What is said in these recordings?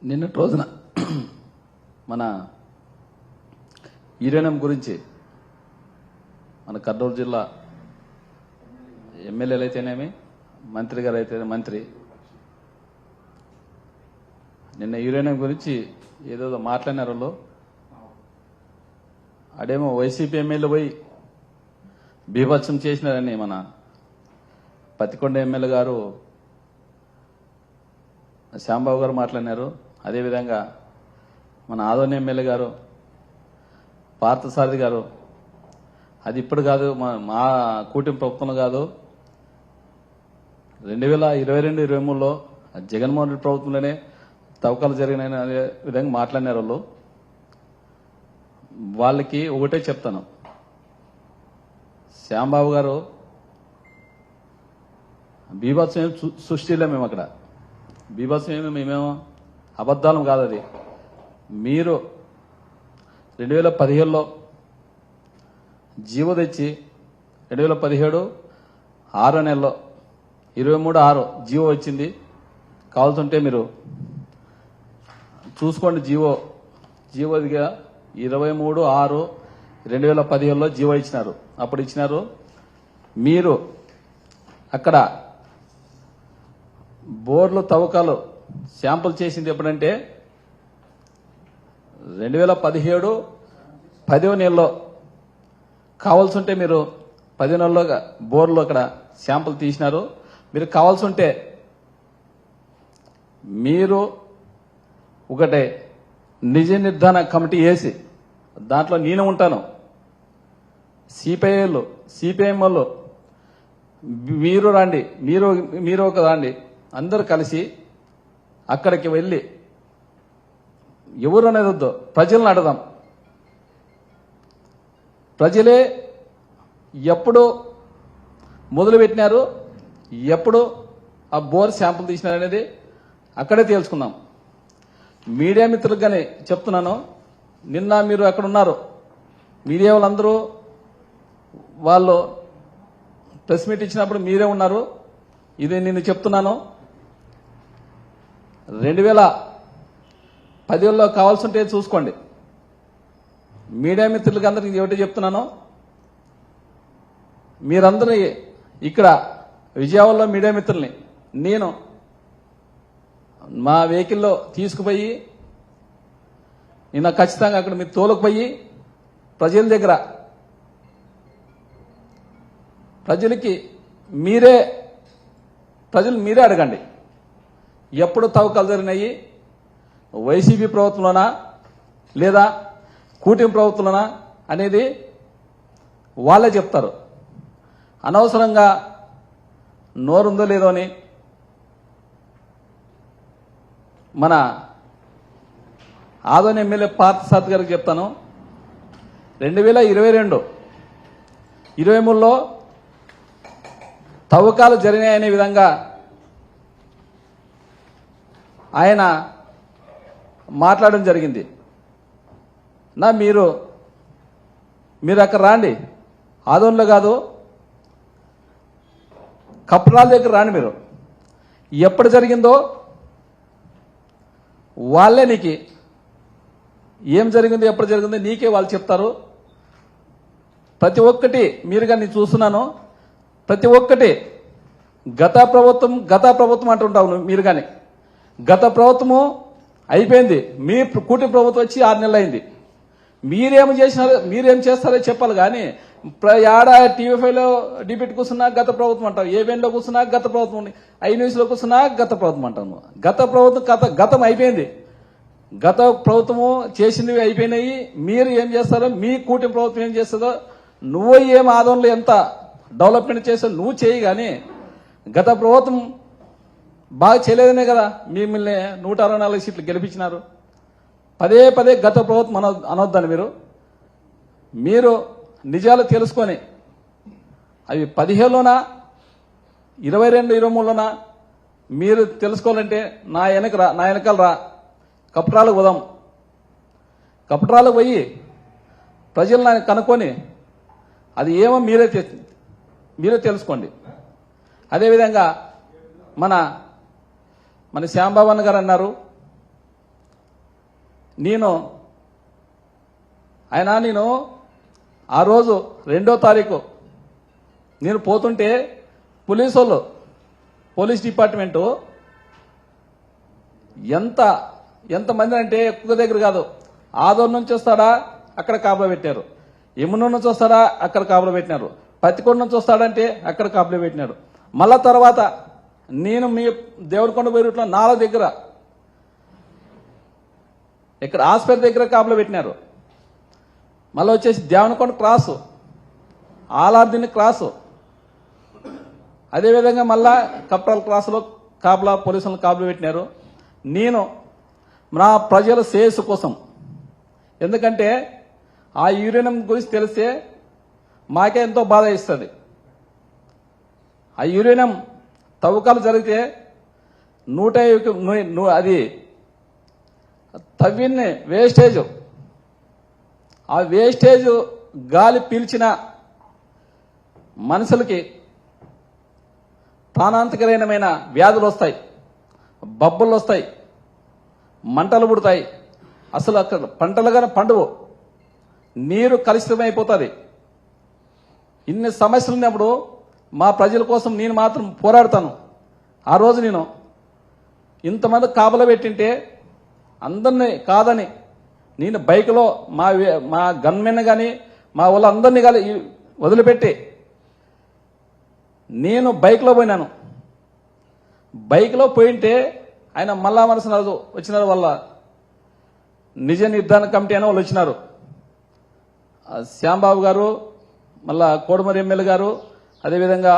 నిన్నటి రోజున మన యురేనియం గురించి మన కర్నూలు జిల్లా ఎమ్మెల్యేలు అయితేనేమి మంత్రి గారు అయితే మంత్రి నిన్న యురేనియం గురించి ఏదో మాట్లాడినారు వాళ్ళు. అడేమో వైసీపీ ఎమ్మెల్యే పోయి బీభత్సం చేసినారని మన పత్తికొండ ఎమ్మెల్యే గారు శ్యాంబాబు గారు మాట్లాడినారు. అదేవిధంగా మన ఆదోని ఎమ్మెల్యే గారు పార్థసారథి గారు అది ఇప్పుడు కాదు, మా కూటమి ప్రభుత్వంలో కాదు, 2022-23లో జగన్మోహన్ రెడ్డి ప్రభుత్వంలోనే తవ్వకాలు జరిగినాయని అనే విధంగా మాట్లాడినారు వాళ్ళు. వాళ్ళకి ఒకటే చెప్తాను, శ్యాంబాబు గారు బీభత్సం ఏమి సృష్టిలే, మేము అక్కడ బీభత్సం ఏమి మేమేమో అబద్ధాలు కాదు. అది మీరు 2017లో జీవో తెచ్చి 2017 6 నెలలో 23/6 జీవో వచ్చింది. కావాల్సింటే మీరు చూసుకోండి. జీవోదిగా 23/6/2017లో జీవో ఇచ్చినారు. అప్పుడు ఇచ్చినారు. మీరు అక్కడ బోర్లు తవ్వకాలు శాంపుల్ చేసింది ఎప్పుడంటే 2017 10వ నెలలో. కావాల్సింటే మీరు 10 నెలలో బోర్లు అక్కడ శాంపుల్ తీసినారు. మీరు కావాల్సింటే మీరు ఒకటే నిజ నిర్ధారణ కమిటీ వేసి దాంట్లో నేను ఉంటాను, సిపిఐలు సిపిఎం వాళ్ళు మీరు రండి, మీరు ఒక రండి, అందరు కలిసి అక్కడికి వెళ్ళి ఎవరు అనేది వద్దు, ప్రజలను అడదాం. ప్రజలే ఎప్పుడు మొదలుపెట్టినారు, ఎప్పుడు ఆ బోర్ శాంపుల్ తీసినారు అనేది అక్కడే తేల్చుకుందాం. మీడియా మిత్రులకు కానీ చెప్తున్నాను, నిన్న మీరు అక్కడ ఉన్నారు, మీడియా వాళ్ళందరూ వాళ్ళు ప్రెస్ మీట్ ఇచ్చినప్పుడు మీరే ఉన్నారు. ఇది నేను చెప్తున్నాను, 2010లో కావాల్సి ఉంటే చూసుకోండి. మీడియా మిత్రులకి అందరికి ఒకటి చెప్తున్నాను, మీరందరూ ఇక్కడ విజయవాడలో మీడియా మిత్రుల్ని నేను మా వెహికల్లో తీసుకుపోయి నిన్న ఖచ్చితంగా అక్కడ మీరు తోలుకుపోయి ప్రజల దగ్గర ప్రజలు మీరే అడగండి, ఎప్పుడు తవ్వకాలు జరిగినాయి, వైసీపీ ప్రభుత్వంలోనా లేదా కూటమి ప్రభుత్వంలోనా అనేది వాళ్ళే చెప్తారు. అనవసరంగా నోరుందో లేదో అని మన ఆదోని ఎమ్మెల్యే పార్థసారథి గారికి చెప్తాను, 2022-23లో తవ్వకాలు జరిగాయనే విధంగా ఆయన మాట్లాడడం జరిగింది. మీరు అక్కడ రాండి, ఆదోన్లో కాదు కప్రాల దగ్గర రాండి. మీరు ఎప్పుడు జరిగిందో వాళ్ళే నీకు ఏం జరిగిందో ఎప్పుడు జరిగిందో నీకే వాళ్ళు చెప్తారు. ప్రతి ఒక్కటి మీరుగా నేను చూస్తున్నాను, ప్రతి ఒక్కటి గత ప్రభుత్వం అంటుంటావు మీరు. కానీ గత ప్రభుత్వము అయిపోయింది, మీ కూటమి ప్రభుత్వం వచ్చి 6 నెలలు అయింది. మీరేం చేస్తారో చెప్పాలి. కానీ ఏడా టీవీ5లో డిబేట్ కూర్చున్నా గత ప్రభుత్వం అంటావు, ఏబిఎన్లో కూర్చున్నా గత ప్రభుత్వం, ఐన్యూస్లో కూర్చున్నా గత ప్రభుత్వం అంటాను. గత ప్రభుత్వం గతం అయిపోయింది. గత ప్రభుత్వము చేసినవి అయిపోయినాయి. మీరు ఏం చేస్తారో, మీ కూటమి ప్రభుత్వం ఏం చేస్తుందో, నువ్వు ఏం ఆదోళనలో ఎంత డెవలప్మెంట్ చేస్తావు నువ్వు చేయి. కానీ గత ప్రభుత్వం బాగా చేయలేదనే కదా మిమ్మల్ని 164 సీట్లు గెలిపించినారు. పదే గత ప్రభుత్వం అనొద్దని మీరు నిజాలు తెలుసుకొని అవి 15లోనా 22-23లోనా మీరు తెలుసుకోవాలంటే నా వెనకాల రా, కపట్రాలకు పోదాం. కపట్రాలకు పోయి ప్రజలను కనుక్కొని అది ఏమో మీరే తెలుసుకోండి. అదేవిధంగా మన శ్యాంబాబు అన్న గారు అన్నారు, నేను ఆ రోజు 2వ తారీఖు నేను పోతుంటే పోలీస్ డిపార్ట్మెంటు ఎంతమంది అంటే ఎక్కువ దగ్గర కాదు, ఆదోర్ నుంచి వస్తాడా అక్కడ కాపలా పెట్టారు, యమునూరు నుంచి వస్తాడా అక్కడ కాపలా పెట్టినారు, పత్తికొండ నుంచి వస్తాడంటే అక్కడ కాపలా పెట్టినారు. మళ్ళా తర్వాత నేను మీ దేవుడికొండ పోయి రూట్లో 4 దగ్గర ఇక్కడ ఆస్పత్రి దగ్గర కాపలా పెట్టినారు. మళ్ళీ వచ్చేసి దేవనకొండ క్రాసు, ఆలార్దిని క్రాసు, అదేవిధంగా మళ్ళా కప్రాల క్రాసులో పోలీసులను కాపలా పెట్టినారు. నేను నా ప్రజల శ్రేయస్సు కోసం, ఎందుకంటే ఆ యురేనియం గురించి తెలిస్తే మాకే ఎంతో బాధ ఇస్తుంది. ఆ యురేనియం తవ్వకాలు జరిగితే 150 అది తవ్విన వేస్టేజ్, ఆ వేస్టేజ్ గాలి పీల్చిన మనుషులకి ప్రాణాంతకరమైన వ్యాధులు వస్తాయి, బబ్బులు వస్తాయి, మంటలు పుడతాయి. అసలు అక్కడ పంటలుగానే పండువు, నీరు కలుషితమైపోతుంది. ఇన్ని సమస్యలు ఉన్నప్పుడు మా ప్రజల కోసం నేను మాత్రం పోరాడతాను. ఆ రోజు నేను ఇంతమంది కాపలా పెట్టింటే అందరినీ కాదని నేను బైక్లో మా గన్మెన్ కానీ మా వాళ్ళందరినీ కానీ వదిలిపెట్టి నేను బైక్లో పోయినాను. బైక్లో పోయింటే ఆయన మళ్ళా మనసు వచ్చినారు, వాళ్ళ నిజ నిర్ధారణ కమిటీ అని వాళ్ళు వచ్చినారు. శ్యాంబాబు గారు, మళ్ళా కోడమరి ఎమ్మెల్యే గారు, అదేవిధంగా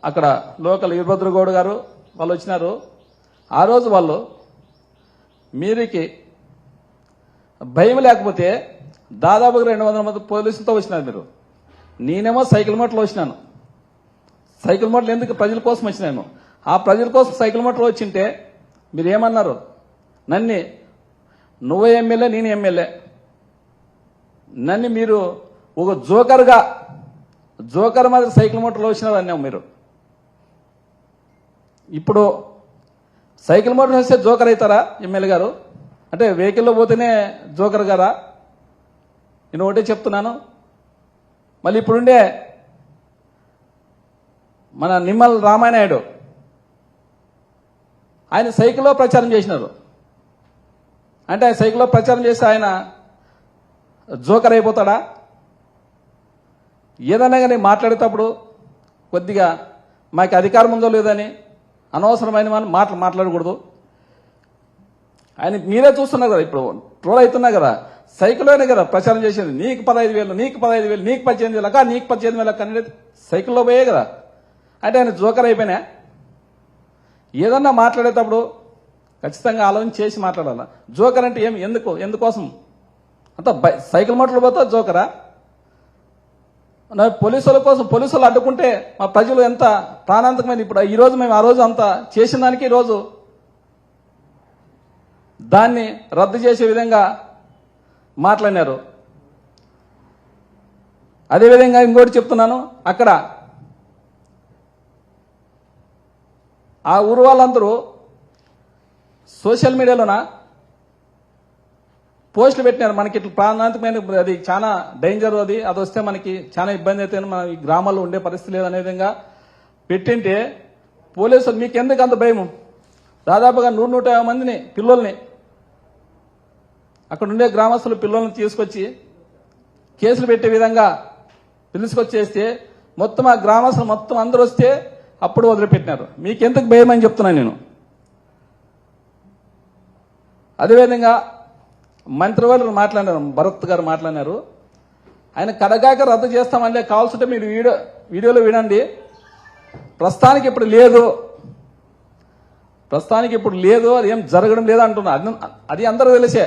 అక్కడ లోకల్ వీరభద్రగౌడ్ గారు వాళ్ళు వచ్చినారు. ఆ రోజు వాళ్ళు మీరికి భయం లేకపోతే దాదాపుగా 200 మంది పోలీసులతో వచ్చినారు మీరు. నేనేమో సైకిల్ మోటర్లో వచ్చినాను. సైకిల్ మోటర్లు ఎందుకు? ప్రజల కోసం వచ్చినాను. ఆ ప్రజల కోసం సైకిల్ మోటర్లో వచ్చింటే మీరు ఏమన్నారు? నన్ను నువ్వు ఎమ్మెల్యే, నేను ఎమ్మెల్యే, నన్ను మీరు ఒక జోకర్ మాదిరి సైకిల్ మోటర్లో వచ్చినారు అన్నాం మీరు. ఇప్పుడు సైకిల్ మోటార్ వస్తే జోకర్ అవుతారా ఎమ్మెల్యే గారు? అంటే వెహికల్లో పోతేనే జోకర్ గారా? నేను ఒకటే చెప్తున్నాను. మళ్ళీ ఇప్పుడుండే మన నిమ్మల రామానాయుడు ఆయన సైకిల్లో ప్రచారం చేసినారు. అంటే ఆయన సైకిల్లో ప్రచారం చేస్తే ఆయన జోకర్ అయిపోతాడా? ఏదన్నా కానీ మాట్లాడేటప్పుడు కొద్దిగా మాకు అధికారం ఉందో లేదని అనవసరమైన మాటలు మాట్లాడకూడదు. ఆయన మీరే చూస్తున్నారు కదా, ఇప్పుడు ట్రోల్ అవుతున్నా కదా, సైకిల్లోనే కదా ప్రచారం చేసేది. నీకు 15,000, నీకు 15,000, నీకు 18,000 అక్క, నీకు 18,000 అక్క అనేది సైకిల్లో పోయే కదా. అంటే ఆయన జోకర్ అయిపోయినా? ఏదన్నా మాట్లాడేటప్పుడు ఖచ్చితంగా ఆలోచన చేసి మాట్లాడాలా. జోకర్ అంటే ఏమి? ఎందుకోసం అంత సైకిల్ మోటార్లు పోతా జోకరా? పోలీసుల కోసం పోలీసులు అడ్డుకుంటే మా ప్రజలు ఎంత ప్రాణాంతకమైన. ఇప్పుడు ఈ రోజు మేము ఆ రోజు అంతా చేసిన దానికి ఈరోజు దాన్ని రద్దు చేసే విధంగా మాట్లాడినారు. అదేవిధంగా ఇంకోటి చెప్తున్నాను, అక్కడ ఆ ఊరు వాళ్ళందరూ సోషల్ మీడియాలోన పోస్టులు పెట్టినారు. మనకి ఇట్లా ప్రాణాంతకమైన, అది చాలా డేంజర్, అది వస్తే మనకి చాలా ఇబ్బంది అయితే మన ఈ గ్రామాల్లో ఉండే పరిస్థితి లేదు అనే విధంగా పెట్టింటే పోలీసులు మీకెందుకు అంత భయం? దాదాపుగా 100-150 మందిని పిల్లల్ని అక్కడ ఉండే గ్రామస్తులు పిల్లల్ని తీసుకొచ్చి కేసులు పెట్టే విధంగా పిలుచుకొచ్చేస్తే మొత్తం ఆ గ్రామస్తులు మొత్తం అందరూ వస్తే అప్పుడు వదిలిపెట్టినారు. మీకెందుకు భయం అని చెప్తున్నాను నేను. అదేవిధంగా మంత్రివర్యులు మాట్లాడారు, భరత్ గారు మాట్లాడినారు. ఆయన కడగాక రద్దు చేస్తామంటే కావాల్సింటే మీరు వీడియోలో వినండి. ప్రస్తుతానికి ఇప్పుడు లేదు, అది ఏం జరగడం లేదు అంటున్నా. అది అందరూ తెలిసే.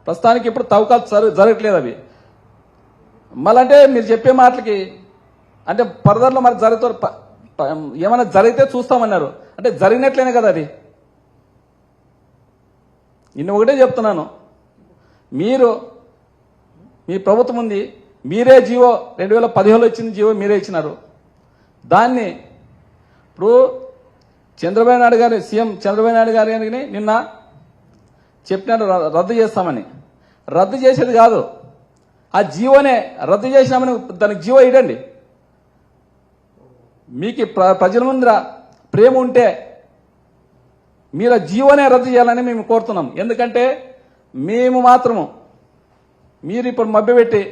ప్రస్తుతానికి ఇప్పుడు తవ్వకాలు జరగట్లేదు అవి. మళ్ళంటే మీరు చెప్పే మాటలకి అంటే ఫర్దర్లో మరి ఏమైనా జరిగితే చూస్తామన్నారు. అంటే జరిగినట్లేనే కదా అది. ఇన్ని ఒకటే చెప్తున్నాను, మీరు మీ ప్రభుత్వం ఉంది, మీరే జీవో 2015లో ఇచ్చిన జీవో మీరే ఇచ్చినారు. దాన్ని ఇప్పుడు చంద్రబాబు నాయుడు గారు, సీఎం చంద్రబాబు నాయుడు గారు నిన్న చెప్పినారు రద్దు చేస్తామని. రద్దు చేసేది కాదు. ఆ జీవోనే రద్దు చేసినామని దానికి జీవో ఇవ్వండి. మీకు ప్రజల ముందర ప్రేమ ఉంటే మీరు ఆ జీవోనే రద్దు చేయాలని మేము కోరుతున్నాం. ఎందుకంటే మేము మాత్రము మీరు ఇప్పుడు మభ్యపెట్టి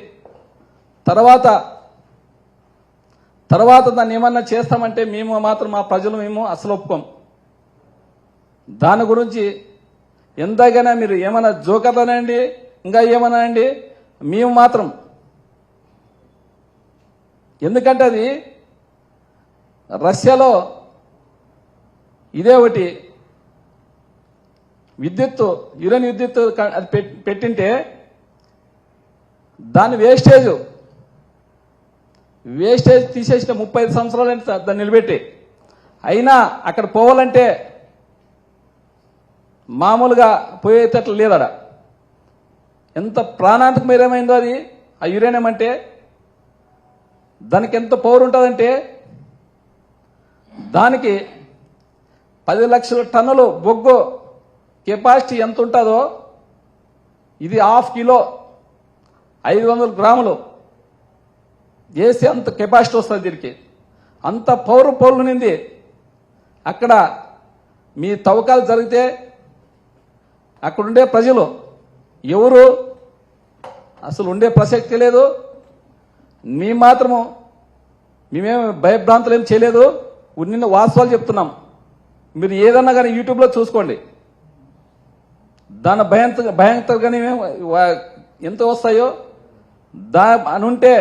తర్వాత దాన్ని ఏమన్నా చేస్తామంటే మేము మాత్రం మా ప్రజలు మేము అసలు ఒప్పుకోం. దాని గురించి ఎంతగానో మీరు ఏమైనా జోకర్లనండి ఇంకా ఏమన్నా అండి, మేము మాత్రం ఎందుకంటే అది రష్యాలో ఇదే ఒకటి విద్యుత్తు యురేనియం విద్యుత్తు అది పెట్టింటే దాని వేస్టేజ్ తీసేసిన 35 సంవత్సరాలు దాన్ని నిలబెట్టి అయినా అక్కడ పోవాలంటే మామూలుగా పోయేటట్లు లేదడ. ఎంత ప్రాణాంతకమైనదో అది ఆ యురేనియం అంటే. దానికి ఎంత పవర్ ఉంటుందంటే దానికి 10 లక్షల టన్నులు బొగ్గు కెపాసిటీ ఎంత ఉంటుందో ఇది 1/2 కిలో 500 గ్రాములు వేసి అంత కెపాసిటీ వస్తుంది దీనికి. అంత పౌరు నింది అక్కడ మీ తవ్వకాలు జరిగితే అక్కడుండే ప్రజలు ఎవరు అసలు ఉండే ప్రసక్తి లేదు. మేమేమి భయభ్రాంతులు ఏం చేయలేదు. నిన్న వాస్తవాలు చెప్తున్నాం. మీరు ఏదన్నా కానీ యూట్యూబ్లో చూసుకోండి. దాని భయంకరంగానే ఎంత వస్తాయో అని ఉంటే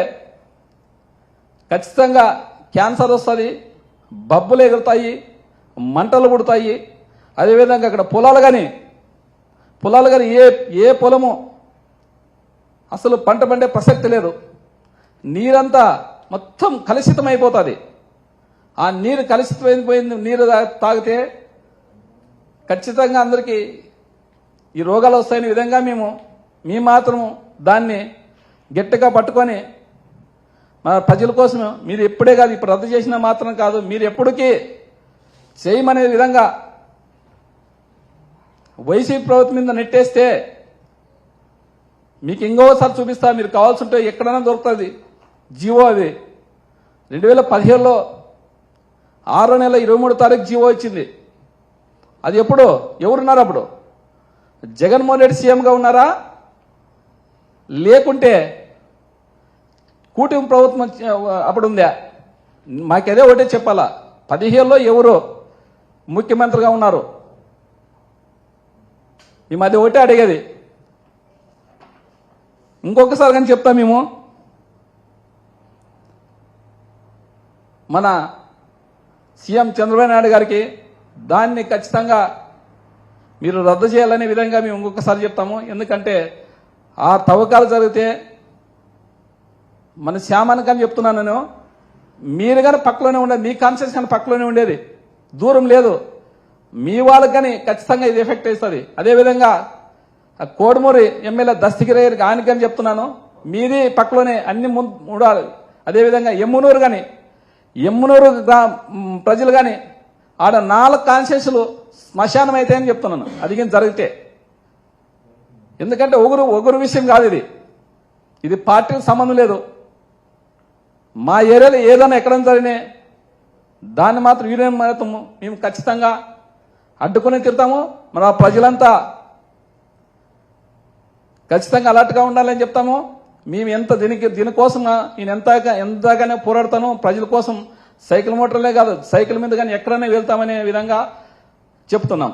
ఖచ్చితంగా క్యాన్సర్ వస్తుంది, బబ్బులు ఎగురుతాయి, మంటలు పుడతాయి. అదేవిధంగా అక్కడ పొలాలు కానీ ఏ పొలము అసలు పంట పండే ప్రసక్తి లేదు. నీరంతా మొత్తం కలుషితమైపోతుంది. ఆ నీరు కలుషితమైపోయింది నీరు తాగితే ఖచ్చితంగా అందరికీ ఈ రోగాలు వస్తాయనే విధంగా మేము మాత్రము దాన్ని గట్టిగా పట్టుకొని మన ప్రజల కోసం మీరు ఎప్పుడే కాదు, ఇప్పుడు రద్దు చేసినా మాత్రం కాదు, మీరు ఎప్పటికీ చేయమనే విధంగా వైసీపీ ప్రభుత్వం మీద నెట్టేస్తే మీకు ఇంకోసారి చూపిస్తా. మీరు కావాల్సి ఉంటే ఎక్కడైనా దొరుకుతుంది జీవో. అది 2017లో 6వ నెల 23వ తారీఖు జీవో ఇచ్చింది. అది ఎప్పుడు ఎవరున్నారు? అప్పుడు జగన్మోహన్ రెడ్డి సీఎంగా ఉన్నారా, లేకుంటే కూటమి ప్రభుత్వం అప్పుడు ఉందా? మాకదే ఒకటే చెప్పాలా. 17లో ఎవరు ముఖ్యమంత్రిగా ఉన్నారు? మేము అది ఒకటే అడిగేది. ఇంకొకసారి కానీ చెప్తాం మేము, మన సీఎం చంద్రబాబు నాయుడు గారికి దాన్ని ఖచ్చితంగా మీరు రద్దు చేయాలనే విధంగా మేము ఇంకొకసారి చెప్తాము. ఎందుకంటే ఆ తవ్వకాలు జరిగితే మన శ్యామానికి అని చెప్తున్నాను నేను, మీరు కానీ పక్కలోనే ఉండేది, మీ కాన్షియస్ కానీ పక్కలోనే ఉండేది, దూరం లేదు. మీ వాళ్ళకి కానీ ఖచ్చితంగా ఇది ఎఫెక్ట్ అవుతుంది. అదేవిధంగా కోడుమూరి ఎమ్మెల్యే దస్తగిరి ఆయనకి అని చెప్తున్నాను, మీది పక్కలోనే అన్ని ఉండాలి. అదేవిధంగా ఎమ్మునూరు ప్రజలు కానీ ఆడ 4 కాన్షియస్లు శ్మశానం అయితే అని చెప్తున్నాను. అది కానీ జరిగితే, ఎందుకంటే ఒకరు విషయం కాదు ఇది పార్టీకి సంబంధం లేదు. మా ఏరియాలో ఏదైనా ఎక్కడైనా జరిగినా దాన్ని మాత్రం యూనియన్ మాత్రము మేము ఖచ్చితంగా అడ్డుకుని తిడతాము. మన ప్రజలంతా ఖచ్చితంగా అలర్ట్గా ఉండాలని చెప్తాము. మేము దీనికోసం నేను ఎంతగానో పోరాడతాను ప్రజల కోసం. సైకిల్ మోటార్లే కాదు, సైకిల్ మీద కానీ ఎక్కడైనా వెళ్తామనే విధంగా చెప్తున్నాం.